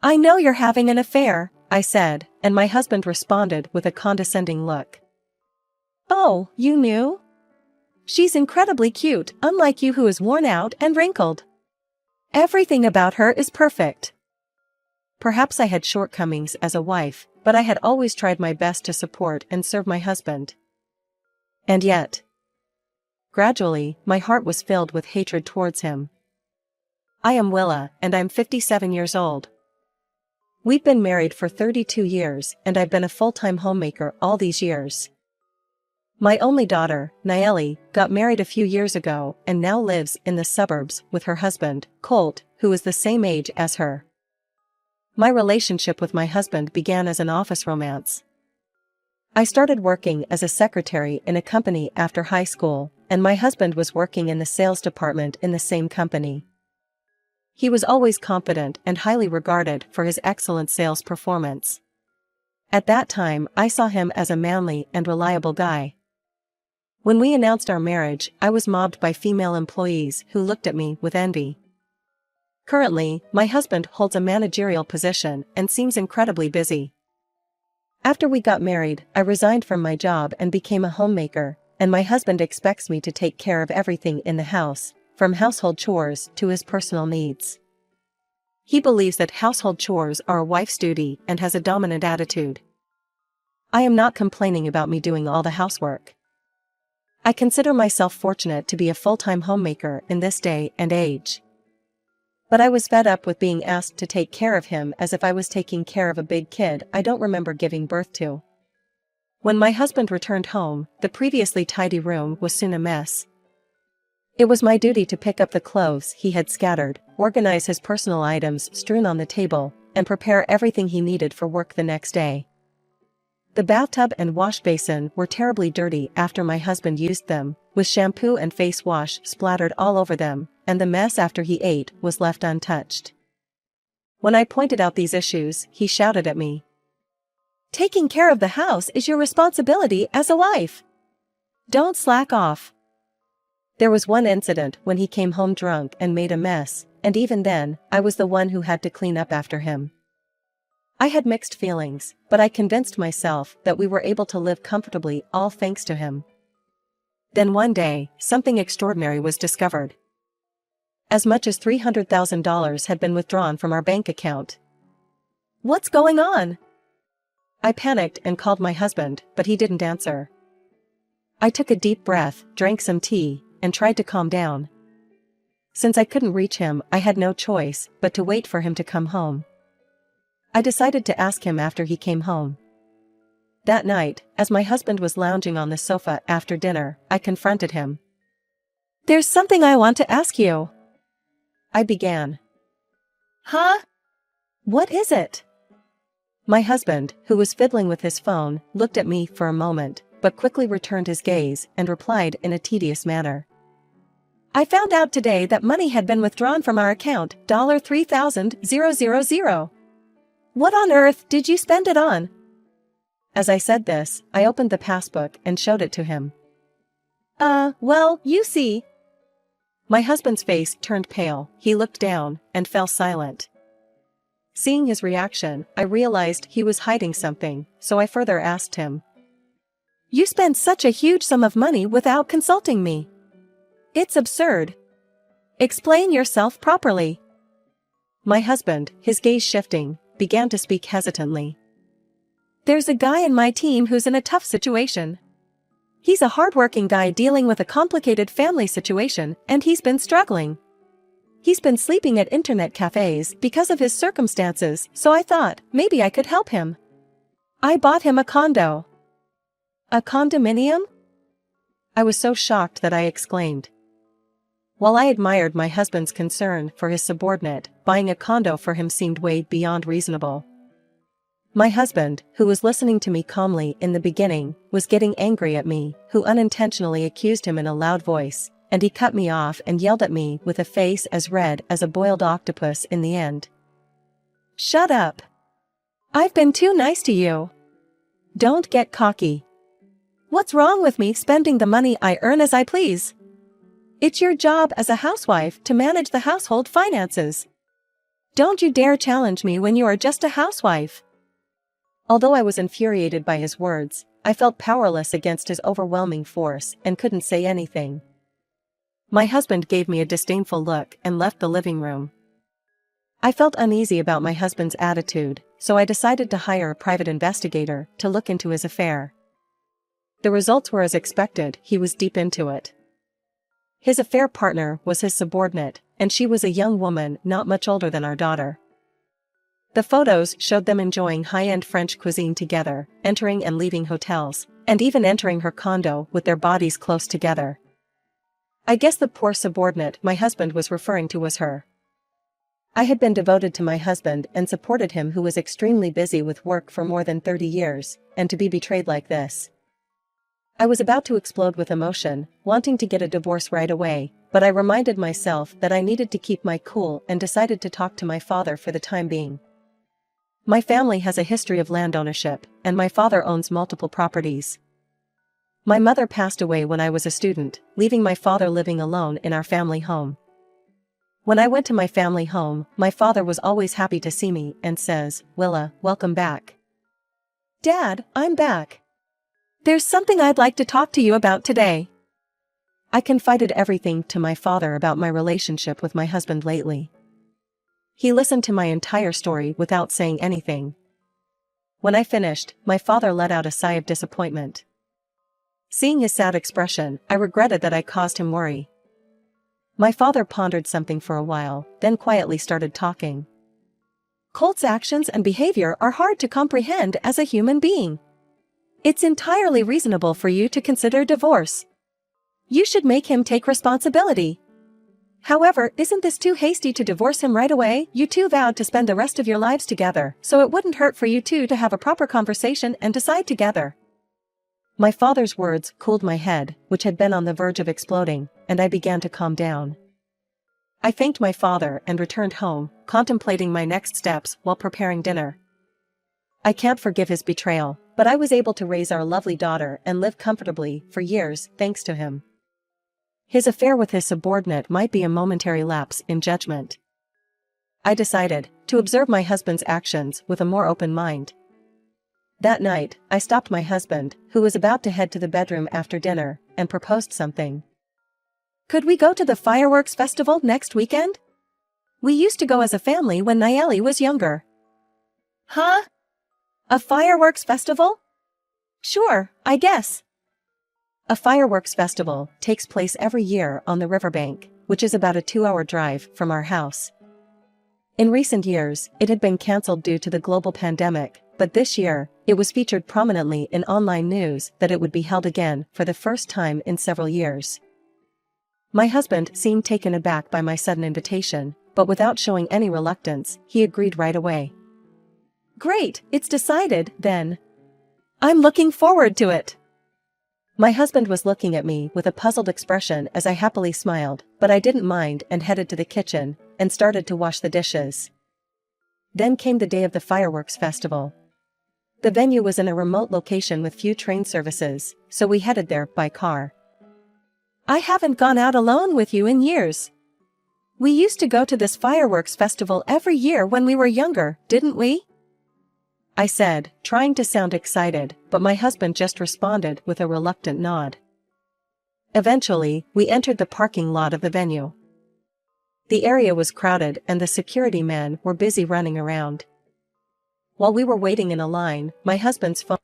I know you're having an affair, I said, and my husband responded with a condescending look. Oh, you knew? She's incredibly cute, unlike you who is worn out and wrinkled. Everything about her is perfect. Perhaps I had shortcomings as a wife, but I had always tried my best to support and serve my husband. And yet, gradually, my heart was filled with hatred towards him. I am Willa, and I'm 57 years old. We've been married for 32 years, and I've been a full-time homemaker all these years. My only daughter, Nayeli, got married a few years ago and now lives in the suburbs with her husband, Colt, who is the same age as her. My relationship with my husband began as an office romance. I started working as a secretary in a company after high school, and my husband was working in the sales department in the same company. He was always confident and highly regarded for his excellent sales performance. At that time, I saw him as a manly and reliable guy. When we announced our marriage, I was mobbed by female employees who looked at me with envy. Currently, my husband holds a managerial position and seems incredibly busy. After we got married, I resigned from my job and became a homemaker, and my husband expects me to take care of everything in the house, from household chores to his personal needs. He believes that household chores are a wife's duty and has a dominant attitude. I am not complaining about me doing all the housework. I consider myself fortunate to be a full-time homemaker in this day and age. But I was fed up with being asked to take care of him as if I was taking care of a big kid I don't remember giving birth to. When my husband returned home, the previously tidy room was soon a mess. It was my duty to pick up the clothes he had scattered, organize his personal items strewn on the table, and prepare everything he needed for work the next day. The bathtub and wash basin were terribly dirty after my husband used them, with shampoo and face wash splattered all over them, and the mess after he ate was left untouched. When I pointed out these issues, he shouted at me. Taking care of the house is your responsibility as a wife. Don't slack off. There was one incident when he came home drunk and made a mess, and even then, I was the one who had to clean up after him. I had mixed feelings, but I convinced myself that we were able to live comfortably all thanks to him. Then one day, something extraordinary was discovered. As much as $300,000 had been withdrawn from our bank account. What's going on? I panicked and called my husband, but he didn't answer. I took a deep breath, drank some tea, and tried to calm down. Since I couldn't reach him, I had no choice but to wait for him to come home. I decided to ask him after he came home. That night, as my husband was lounging on the sofa after dinner, I confronted him. There's something I want to ask you. I began. Huh? What is it? My husband, who was fiddling with his phone, looked at me for a moment, but quickly returned his gaze and replied in a tedious manner. I found out today that money had been withdrawn from our account, $3,000. What on earth did you spend it on? As I said this, I opened the passbook and showed it to him. Well, you see. My husband's face turned pale, he looked down, and fell silent. Seeing his reaction, I realized he was hiding something, so I further asked him. You spent such a huge sum of money without consulting me. It's absurd. Explain yourself properly. My husband, his gaze shifting, began to speak hesitantly. There's a guy in my team who's in a tough situation. He's a hardworking guy dealing with a complicated family situation, and he's been struggling. He's been sleeping at internet cafes because of his circumstances, so I thought maybe I could help him. I bought him a condo. A condominium? I was so shocked that I exclaimed. While I admired my husband's concern for his subordinate, buying a condo for him seemed way beyond reasonable. My husband, who was listening to me calmly in the beginning, was getting angry at me, who unintentionally accused him in a loud voice, and he cut me off and yelled at me with a face as red as a boiled octopus in the end. Shut up. I've been too nice to you. Don't get cocky. What's wrong with me spending the money I earn as I please? It's your job as a housewife to manage the household finances. Don't you dare challenge me when you are just a housewife. Although I was infuriated by his words, I felt powerless against his overwhelming force and couldn't say anything. My husband gave me a disdainful look and left the living room. I felt uneasy about my husband's attitude, so I decided to hire a private investigator to look into his affair. The results were as expected. He was deep into it. His affair partner was his subordinate, and she was a young woman not much older than our daughter. The photos showed them enjoying high-end French cuisine together, entering and leaving hotels, and even entering her condo with their bodies close together. I guess the poor subordinate my husband was referring to was her. I had been devoted to my husband and supported him, who was extremely busy with work for more than 30 years, and to be betrayed like this. I was about to explode with emotion, wanting to get a divorce right away, but I reminded myself that I needed to keep my cool and decided to talk to my father for the time being. My family has a history of land ownership, and my father owns multiple properties. My mother passed away when I was a student, leaving my father living alone in our family home. When I went to my family home, my father was always happy to see me and says, "Willa, welcome back." "Dad, I'm back. There's something I'd like to talk to you about today." I confided everything to my father about my relationship with my husband lately. He listened to my entire story without saying anything. When I finished, my father let out a sigh of disappointment. Seeing his sad expression, I regretted that I caused him worry. My father pondered something for a while, then quietly started talking. "Colt's actions and behavior are hard to comprehend as a human being. It's entirely reasonable for you to consider divorce. You should make him take responsibility. However, isn't this too hasty to divorce him right away? You two vowed to spend the rest of your lives together, so it wouldn't hurt for you two to have a proper conversation and decide together." My father's words cooled my head, which had been on the verge of exploding, and I began to calm down. I thanked my father and returned home, contemplating my next steps while preparing dinner. I can't forgive his betrayal, but I was able to raise our lovely daughter and live comfortably for years thanks to him. His affair with his subordinate might be a momentary lapse in judgment. I decided to observe my husband's actions with a more open mind. That night, I stopped my husband, who was about to head to the bedroom after dinner, and proposed something. "Could we go to the fireworks festival next weekend? We used to go as a family when Nayeli was younger." "Huh? A fireworks festival? Sure, I guess." A fireworks festival takes place every year on the riverbank, which is about a 2-hour drive from our house. In recent years, it had been cancelled due to the global pandemic, but this year, it was featured prominently in online news that it would be held again for the first time in several years. My husband seemed taken aback by my sudden invitation, but without showing any reluctance, he agreed right away. "Great, it's decided, then. I'm looking forward to it." My husband was looking at me with a puzzled expression as I happily smiled, but I didn't mind and headed to the kitchen and started to wash the dishes. Then came the day of the fireworks festival. The venue was in a remote location with few train services, so we headed there by car. "I haven't gone out alone with you in years. We used to go to this fireworks festival every year when we were younger, didn't we?" I said, trying to sound excited, but my husband just responded with a reluctant nod. Eventually, we entered the parking lot of the venue. The area was crowded and the security men were busy running around. While we were waiting in a line, my husband's phone